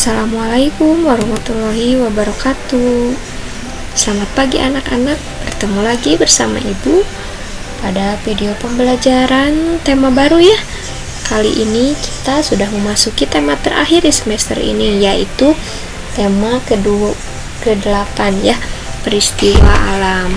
Assalamualaikum warahmatullahi wabarakatuh. Selamat pagi anak-anak, bertemu lagi bersama Ibu pada video pembelajaran tema baru ya. Kali ini kita sudah memasuki tema terakhir di semester ini, yaitu tema ke-8 ya, peristiwa alam.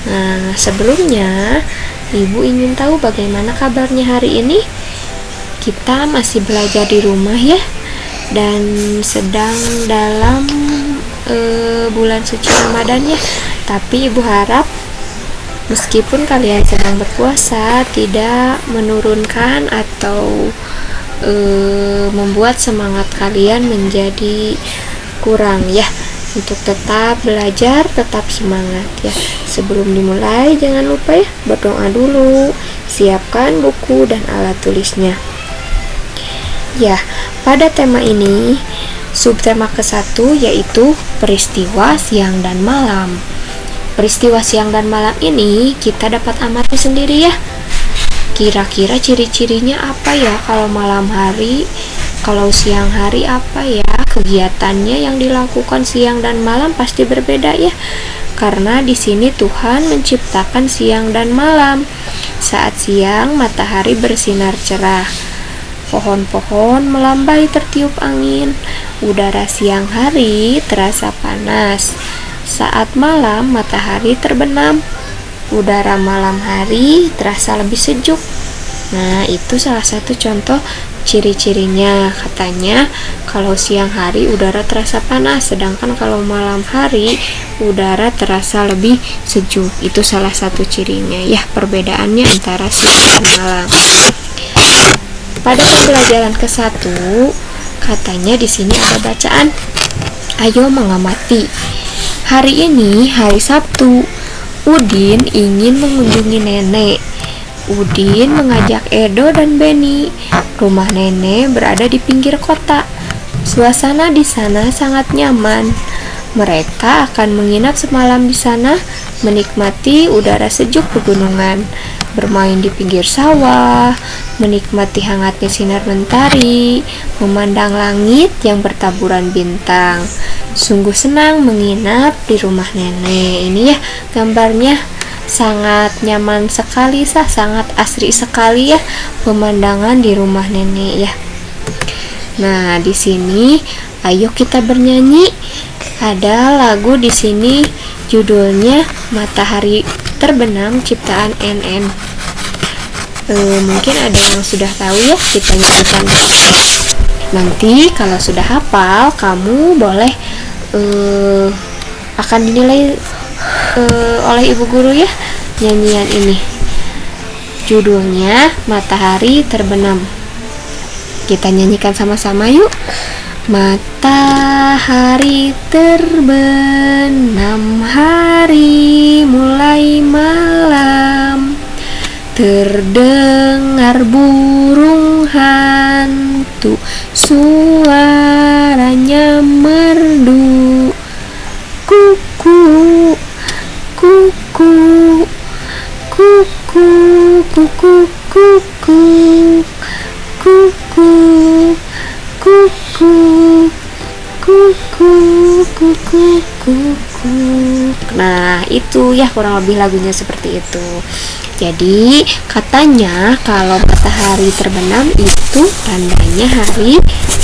Nah, sebelumnya Ibu ingin tahu bagaimana kabarnya hari ini? Kita masih belajar di rumah ya, dan sedang dalam bulan suci Ramadan ya. Tapi Ibu harap meskipun kalian sedang berpuasa, tidak menurunkan atau membuat semangat kalian menjadi kurang ya, untuk tetap belajar, tetap semangat ya. Sebelum dimulai jangan lupa ya berdoa dulu, siapkan buku dan alat tulisnya ya. Pada tema ini, subtema ke-1 yaitu peristiwa siang dan malam. Peristiwa siang dan malam ini kita dapat amati sendiri ya. Kira-kira ciri-cirinya apa ya kalau malam hari? Kalau siang hari apa ya? Kegiatannya yang dilakukan siang dan malam pasti berbeda ya. Karena di sini Tuhan menciptakan siang dan malam. Saat siang matahari bersinar cerah, pohon-pohon melambai tertiup angin, udara siang hari terasa panas. Saat malam matahari terbenam, udara malam hari terasa lebih sejuk. Nah, itu salah satu contoh ciri-cirinya. Katanya kalau siang hari udara terasa panas, sedangkan kalau malam hari udara terasa lebih sejuk. Itu salah satu cirinya ya, perbedaannya antara siang dan malam. Pada pembelajaran ke-1, katanya di sini ada bacaan, ayo mengamati. Hari ini hari Sabtu. Udin ingin mengunjungi nenek. Udin mengajak Edo dan Beni. Rumah nenek berada di pinggir kota. Suasana di sana sangat nyaman. Mereka akan menginap semalam di sana, menikmati udara sejuk pegunungan, bermain di pinggir sawah, menikmati hangatnya sinar mentari, memandang langit yang bertaburan bintang. Sungguh senang menginap di rumah nenek. Ini ya gambarnya, sangat nyaman sekali, sangat asri sekali ya pemandangan di rumah nenek ya. Nah, di sini ayo kita bernyanyi. Ada lagu di sini judulnya Matahari Terbenam ciptaan NN. Mungkin ada yang sudah tahu ya, kita nyanyikan. Nanti kalau sudah hafal, kamu boleh akan dinilai oleh ibu guru ya nyanyian ini. Judulnya Matahari Terbenam. Kita nyanyikan sama-sama yuk. Matahari terbenam, hari mulai malam, terdengar burung hantu, suaranya merdu, kuku, kuku, kuku, kuku, kuku, kuku, kuku, kuku, kuku, kuku. Nah, itu ya kurang lebih lagunya seperti itu. Jadi katanya kalau matahari terbenam itu tandanya hari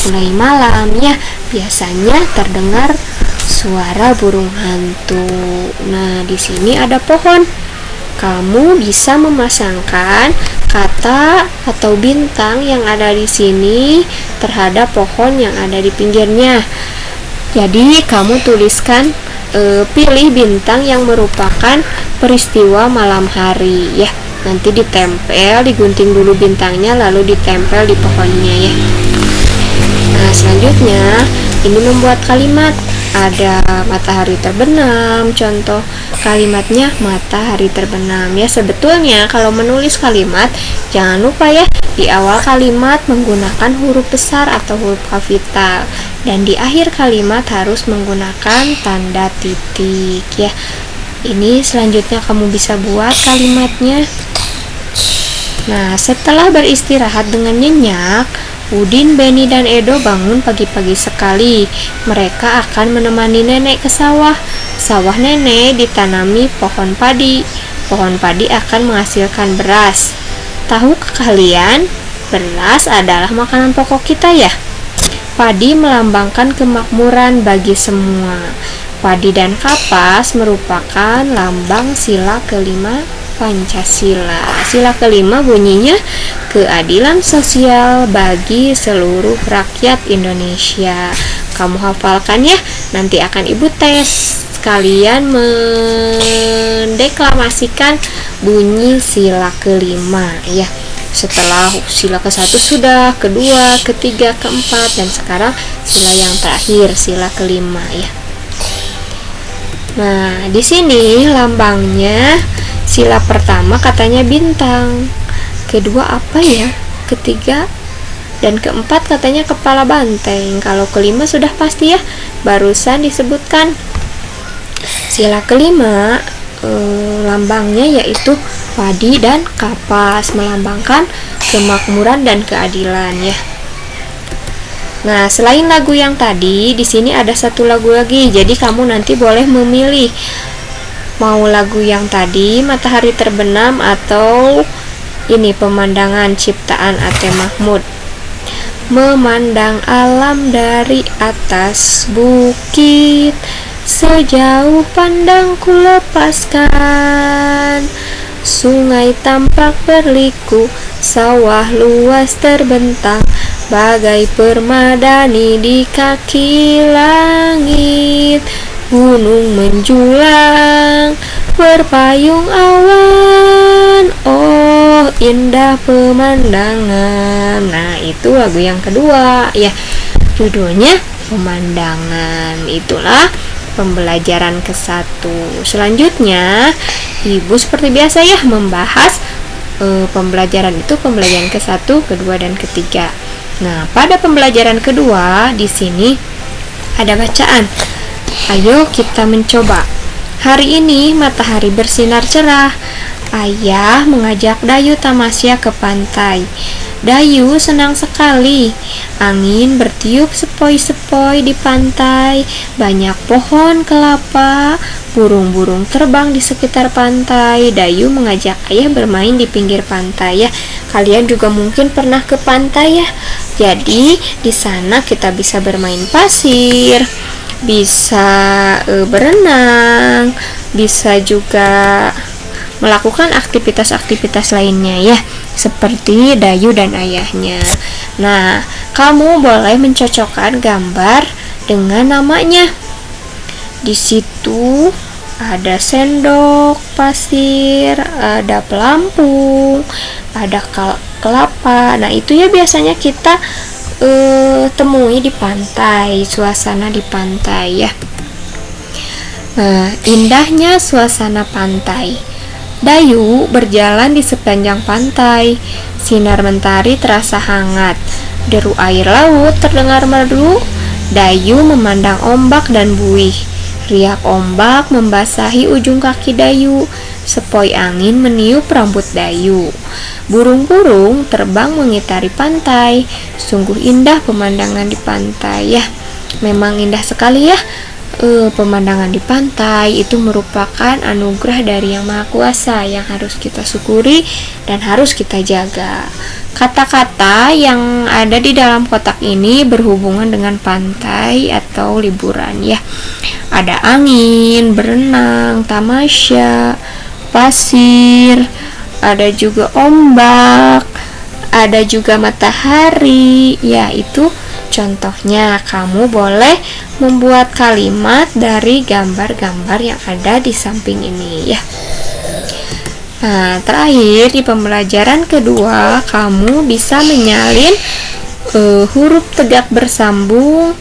mulai malam ya. Biasanya terdengar suara burung hantu. Nah, di sini ada pohon. Kamu bisa memasangkan kata atau bintang yang ada di sini terhadap pohon yang ada di pinggirnya. Jadi kamu tuliskan, pilih bintang yang merupakan peristiwa malam hari ya. Nanti ditempel, digunting dulu bintangnya, lalu ditempel di pohonnya ya. Nah, selanjutnya ini membuat kalimat. Ada matahari terbenam, contoh kalimatnya matahari terbenam ya. Sebetulnya kalau menulis kalimat jangan lupa ya, di awal kalimat menggunakan huruf besar atau huruf kapital, dan di akhir kalimat harus menggunakan tanda titik ya. Ini selanjutnya kamu bisa buat kalimatnya. Nah, setelah beristirahat dengan nyenyak, Udin, Beni, dan Edo bangun pagi-pagi sekali. Mereka akan menemani nenek ke sawah. Sawah nenek ditanami pohon padi. Pohon padi akan menghasilkan beras. Tahukah kalian, beras adalah makanan pokok kita ya? Padi melambangkan kemakmuran bagi semua. Padi dan kapas merupakan lambang sila kelima Pancasila. Sila kelima bunyinya keadilan sosial bagi seluruh rakyat Indonesia. Kamu hafalkan ya, nanti akan ibu tes. Kalian mendeklamasikan bunyi sila kelima ya. Setelah sila ke-1 sudah, kedua, ketiga, keempat, dan sekarang sila yang terakhir, sila kelima ya. Nah, di sini lambangnya sila pertama katanya bintang, kedua apa ya, ketiga dan keempat katanya kepala banteng. Kalau kelima sudah pasti ya, barusan disebutkan. Sila kelima lambangnya yaitu padi dan kapas, melambangkan kemakmuran dan keadilan ya. Nah, selain lagu yang tadi, di sini ada satu lagu lagi. Jadi kamu nanti boleh memilih mau lagu yang tadi, Matahari Terbenam, atau ini pemandangan ciptaan Ate Mahmud. Memandang alam dari atas bukit, sejauh pandangku lepaskan. Sungai tampak berliku, sawah luas terbentang, bagai permadani di kaki langit. Gunung menjulang, berpayung awan, oh indah pemandangan. Nah, itu lagu yang kedua ya, judulnya Pemandangan. Itulah pembelajaran ke-1. Selanjutnya, ibu seperti biasa ya membahas pembelajaran ke-1, kedua, dan ketiga. Nah, pada pembelajaran kedua di sini ada bacaan. Ayo kita mencoba. Hari ini matahari bersinar cerah. Ayah mengajak Dayu tamasya ke pantai. Dayu senang sekali. Angin bertiup sepoi-sepoi di pantai. Banyak pohon kelapa. Burung-burung terbang di sekitar pantai. Dayu mengajak ayah bermain di pinggir pantai ya. Kalian juga mungkin pernah ke pantai ya. Jadi di sana kita bisa bermain pasir, bisa berenang, bisa juga melakukan aktivitas-aktivitas lainnya ya, seperti Dayu dan ayahnya. Nah, kamu boleh mencocokkan gambar dengan namanya. Di situ ada sendok pasir, ada pelampung, ada kelapa. Nah, itu ya biasanya kita temui di pantai, suasana di pantai ya. Nah, indahnya suasana pantai. Dayu berjalan di sepanjang pantai. Sinar mentari terasa hangat. Deru air laut terdengar merdu. Dayu memandang ombak dan buih. Riak ombak membasahi ujung kaki Dayu. Sepoi angin meniup rambut Dayu. Burung-burung terbang mengitari pantai. Sungguh indah pemandangan di pantai ya. Memang indah sekali ya. Pemandangan di pantai itu merupakan anugerah dari Yang Maha Kuasa yang harus kita syukuri dan harus kita jaga. Kata-kata yang ada di dalam kotak ini berhubungan dengan pantai atau liburan ya. Ada angin, berenang, tamasya, pasir, ada juga ombak, ada juga matahari. Ya, itu contohnya. Kamu boleh membuat kalimat dari gambar-gambar yang ada di samping ini ya. Nah, terakhir di pembelajaran kedua, kamu bisa menyalin huruf tegak bersambung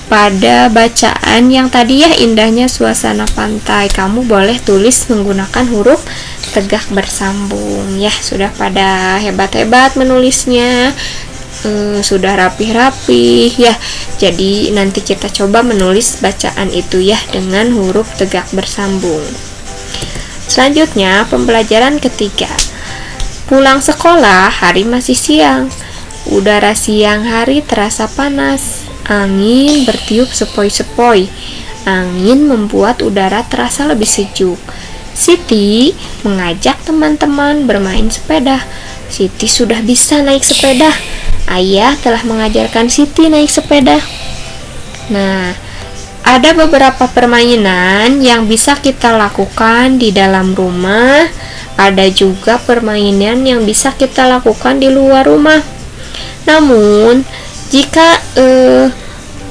pada bacaan yang tadi ya, indahnya suasana pantai. Kamu boleh tulis menggunakan huruf tegak bersambung ya. Sudah pada hebat-hebat menulisnya, sudah rapih-rapih ya. Jadi nanti kita coba menulis bacaan itu ya dengan huruf tegak bersambung. Selanjutnya pembelajaran ketiga. Pulang sekolah, hari masih siang. Udara siang hari terasa panas. Angin bertiup sepoi-sepoi. Angin membuat udara terasa lebih sejuk. Siti mengajak teman-teman bermain sepeda. Siti sudah bisa naik sepeda. Ayah telah mengajarkan Siti naik sepeda. Nah, ada beberapa permainan yang bisa kita lakukan di dalam rumah. Ada juga permainan yang bisa kita lakukan di luar rumah. Namun, jika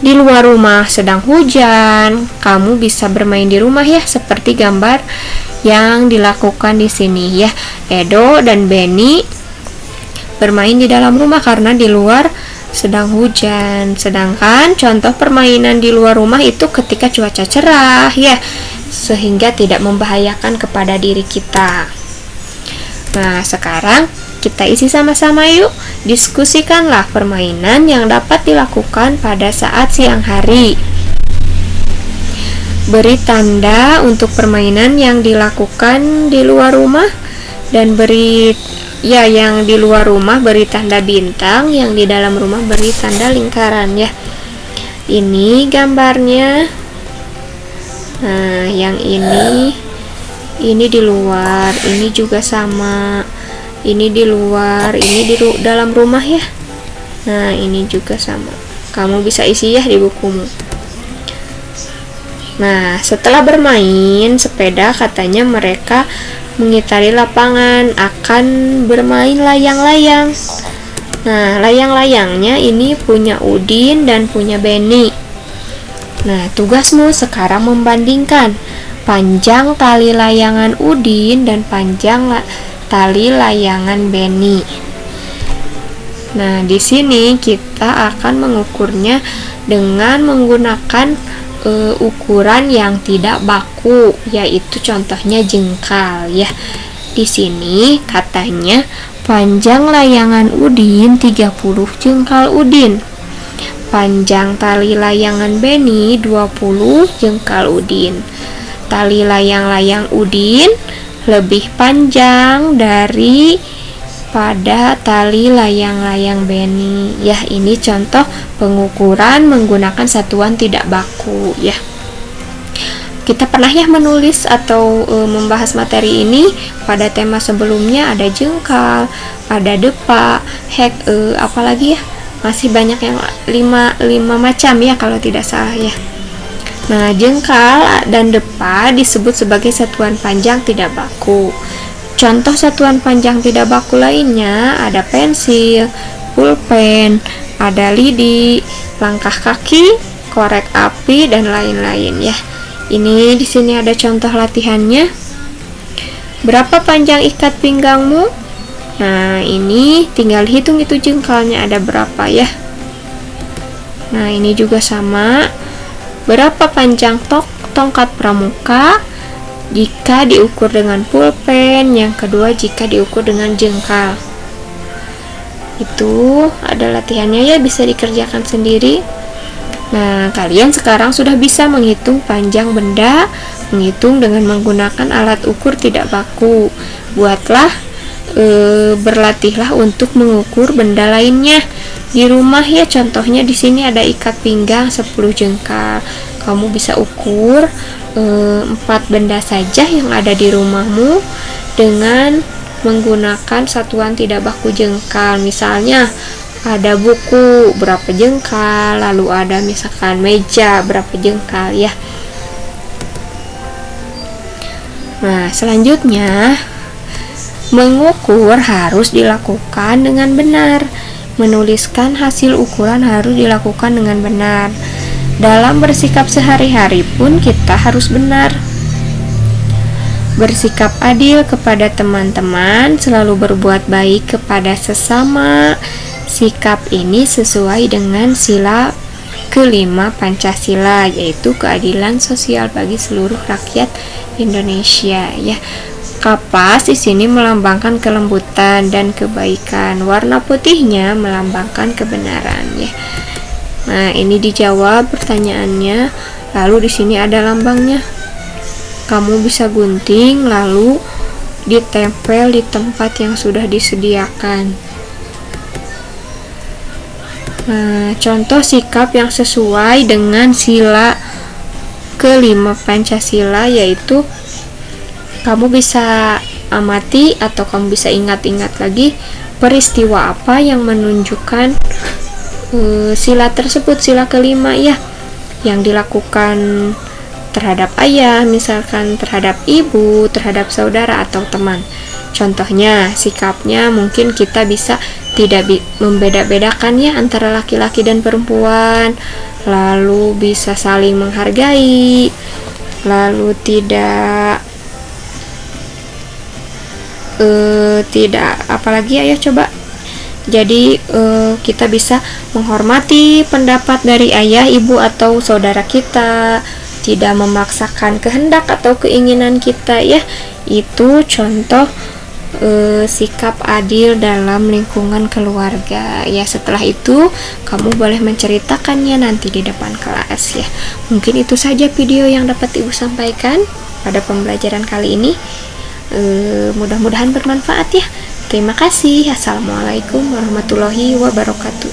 di luar rumah sedang hujan, kamu bisa bermain di rumah ya, seperti gambar yang dilakukan di sini ya. Edo dan Benny bermain di dalam rumah karena di luar sedang hujan. Sedangkan contoh permainan di luar rumah itu ketika cuaca cerah ya, sehingga tidak membahayakan kepada diri kita. Nah, sekarang kita isi sama-sama yuk. Diskusikanlah permainan yang dapat dilakukan pada saat siang hari. Beri tanda untuk permainan yang dilakukan di luar rumah dan yang di luar rumah beri tanda bintang, yang di dalam rumah beri tanda lingkaran ya. Ini gambarnya. Nah, yang ini di luar, ini juga sama. Ini di luar, ini di dalam rumah ya. Nah, ini juga sama. Kamu bisa isi ya di bukumu. Nah, setelah bermain sepeda, katanya mereka mengitari lapangan, akan bermain layang-layang. Nah, layang-layangnya ini punya Udin dan punya Benny. Nah, tugasmu sekarang membandingkan panjang tali layangan Udin dan panjang tali layangan Benny. Nah, di sini kita akan mengukurnya dengan menggunakan ukuran yang tidak baku, yaitu contohnya jengkal ya. Di sini katanya panjang layangan Udin 30 jengkal Udin. Panjang tali layangan Benny 20 jengkal Udin. Tali layang-layang Udin lebih panjang daripada tali layang-layang Benny. Ya, ini contoh pengukuran menggunakan satuan tidak baku ya. Kita pernah ya menulis atau membahas materi ini pada tema sebelumnya. Ada jengkal, ada depa, apalagi ya, masih banyak yang 5 macam ya kalau tidak salah ya. Nah, jengkal dan depa disebut sebagai satuan panjang tidak baku. Contoh satuan panjang tidak baku lainnya ada pensil, pulpen, ada lidi, langkah kaki, korek api, dan lain-lain ya. Ini di sini ada contoh latihannya. Berapa panjang ikat pinggangmu? Nah, ini tinggal hitung itu jengkalnya ada berapa ya. Nah, ini juga sama. Berapa panjang tongkat pramuka jika diukur dengan pulpen? Yang kedua, jika diukur dengan jengkal. Itu ada latihannya ya, bisa dikerjakan sendiri. Nah, kalian sekarang sudah bisa menghitung panjang benda, menghitung dengan menggunakan alat ukur tidak baku. Berlatihlah untuk mengukur benda lainnya di rumah ya. Contohnya di sini ada ikat pinggang 10 jengkal. Kamu bisa ukur 4 benda saja yang ada di rumahmu dengan menggunakan satuan tidak baku jengkal. Misalnya ada buku berapa jengkal, lalu ada misalkan meja berapa jengkal ya. Nah, selanjutnya mengukur harus dilakukan dengan benar. Menuliskan hasil ukuran harus dilakukan dengan benar. Dalam bersikap sehari-hari pun kita harus benar. Bersikap adil kepada teman-teman, selalu berbuat baik kepada sesama. Sikap ini sesuai dengan sila kelima Pancasila, yaitu keadilan sosial bagi seluruh rakyat Indonesia ya. Kapas di sini melambangkan kelembutan dan kebaikan. Warna putihnya melambangkan kebenaran ya. Nah, ini dijawab pertanyaannya. Lalu di sini ada lambangnya. Kamu bisa gunting lalu ditempel di tempat yang sudah disediakan. Nah, contoh sikap yang sesuai dengan sila kelima Pancasila yaitu kamu bisa amati atau kamu bisa ingat-ingat lagi peristiwa apa yang menunjukkan sila tersebut, sila kelima ya, yang dilakukan terhadap ayah, misalkan terhadap ibu, terhadap saudara atau teman. Contohnya, sikapnya mungkin kita bisa tidak membeda-bedakan ya antara laki-laki dan perempuan, lalu bisa saling menghargai, lalu tidak apalagi ayo coba. Jadi kita bisa menghormati pendapat dari ayah, ibu atau saudara kita, tidak memaksakan kehendak atau keinginan kita ya. Itu contoh sikap adil dalam lingkungan keluarga ya. Setelah itu kamu boleh menceritakannya nanti di depan kelas ya. Mungkin itu saja video yang dapat ibu sampaikan pada pembelajaran kali ini. Mudah-mudahan bermanfaat ya. Terima kasih. Assalamualaikum warahmatullahi wabarakatuh.